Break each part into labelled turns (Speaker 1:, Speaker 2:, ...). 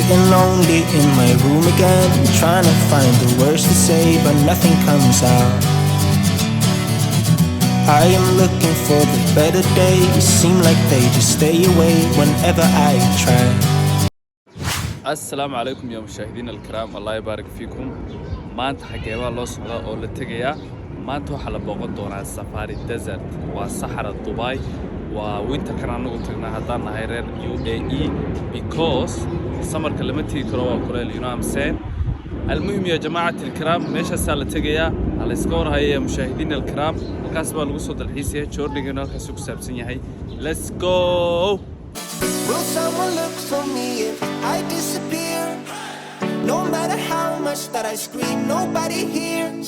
Speaker 1: Sitting lonely in my room again, trying to find the words to say, but nothing comes out. I am looking for the better days, seem like they just stay away whenever I try.
Speaker 2: السلام عليكم يا مشاهدين الكرام، الله يبارك فيكم. maanta xageeba loo socdaa oo la tagayaa. maanta waxa la booqan doonaa Safari Desert waa Sahara Dubai waa winter kan anagu tagnaa haddaan nahay reer UAE because samarka lama tagi karo waa kuleel, you know what I'm saying. المهم يا جماعة الكرام meeshaas la tagayaa hal iska warhayo ya مشاهدين الكرام, halkaas baa lagu soo dalxiisaya joornigana halkaas ku saabsan yahay. Let's go.
Speaker 1: Will someone look for me if I disappear? No matter how much that I scream, nobody hears.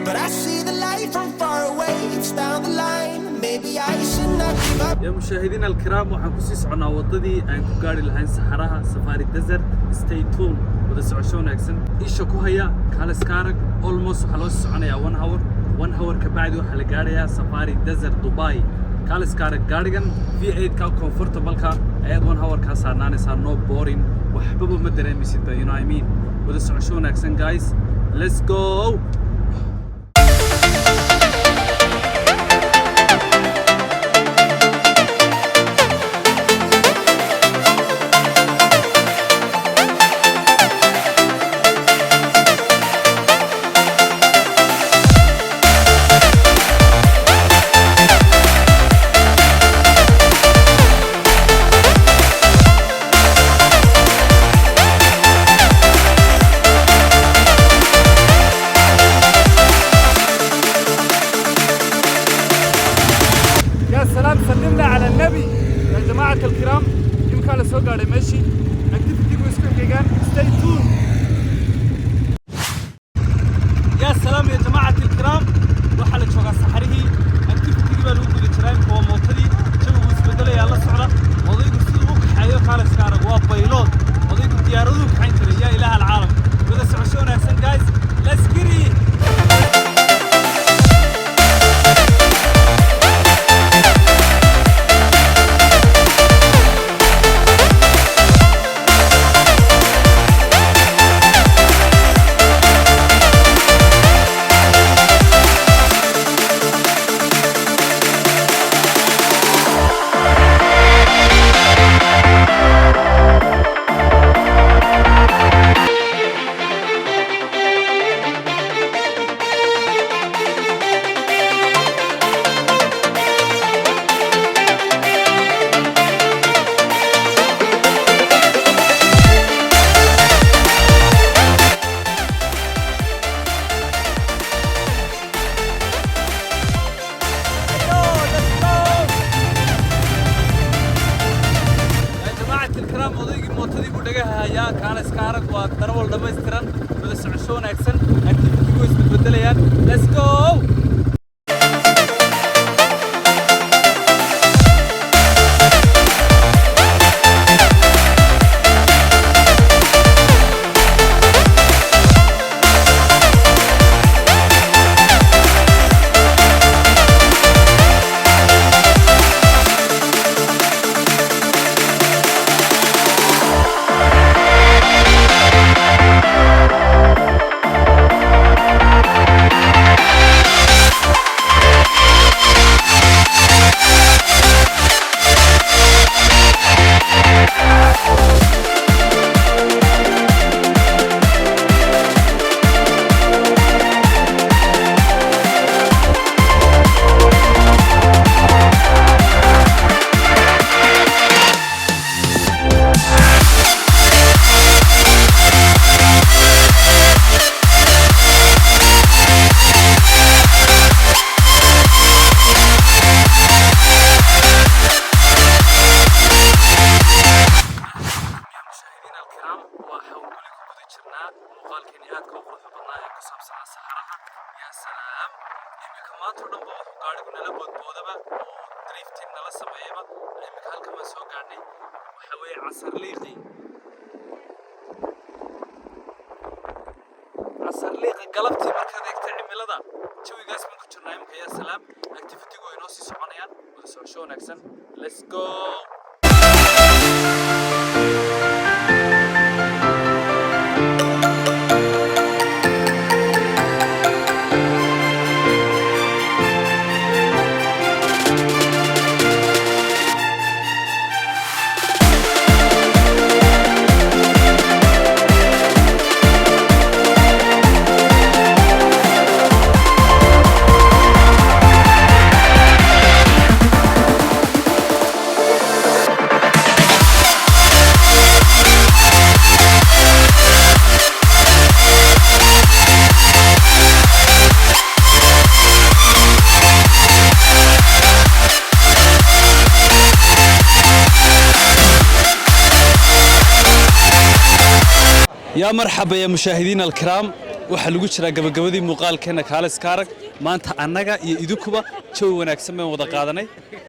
Speaker 1: But I see the light from far away, it's down the line. Maybe I should not give up.
Speaker 2: يا مشاهدينا الكرام, waxaan ku sii soconaa wadadii aan ku gaari lahayn saxaraha Safari Desert. Stay tuned wada socosho wanaagsan. Isha ku haya Kalis Karag, almost waxa loo soconayaa 1 hour ka bacdi waxa la gaarayaa Safari Desert Dubai. Kalis Karag gaarigan V8 ka comfortable ka ayaad 1 hour ka saarnaanaysaa, no boring, waxba ma dareemaysid, you know what I mean. wada socosho wanaagsan guys, let's go. سلام سلمنا على النبي يا جماعة الكرام. يمكن على سوق على ماشي اكتيفيتي ويسكن كيغان ستاي تون. يا سلام يا جماعة الكرام, waxa la joogaa saxarihii activity baa lagu guda jiray oo mootadii jawigu isbedelay la socda. odaygu siduu u kaxeeyo Kalis Karag waa baylood, odaygu diyaaraduhu kaxayn jiray. yaa ilaaha alcaalam, wada socosho wanaagsan guys, let's get it. odaygi mootadii buu dhagaha hayaa Kalis Karag waa darawal dhamaystiran, wada socosho wanaagsan, activity way isbedelayaan. Let's go. muuqaalkeeni aad ka qurux badnaa ee ku saabsan saxaraha. yaa salaam, imika maanta oo dhan ba wuxuu gaadhigu nala boodboodaba oo drifting nala sameeyaba. imika halkan baan soo gaadhnay, waxa weeye casar liiqi galabtii markaad eegta cimilada jawigaas baan ku jirnaa imika. yaa salaam, activity-gu way noo sii soconayaan, wada socosho wanaagsan. Let's go. يا مرحبا يا مشاهدينا الكرام waxaa lagu jiraa gabagabadii muuqaalkeena kaale iska arag maanta annaga iyo idinkuba jawi wanaagsan baan wada qaadanay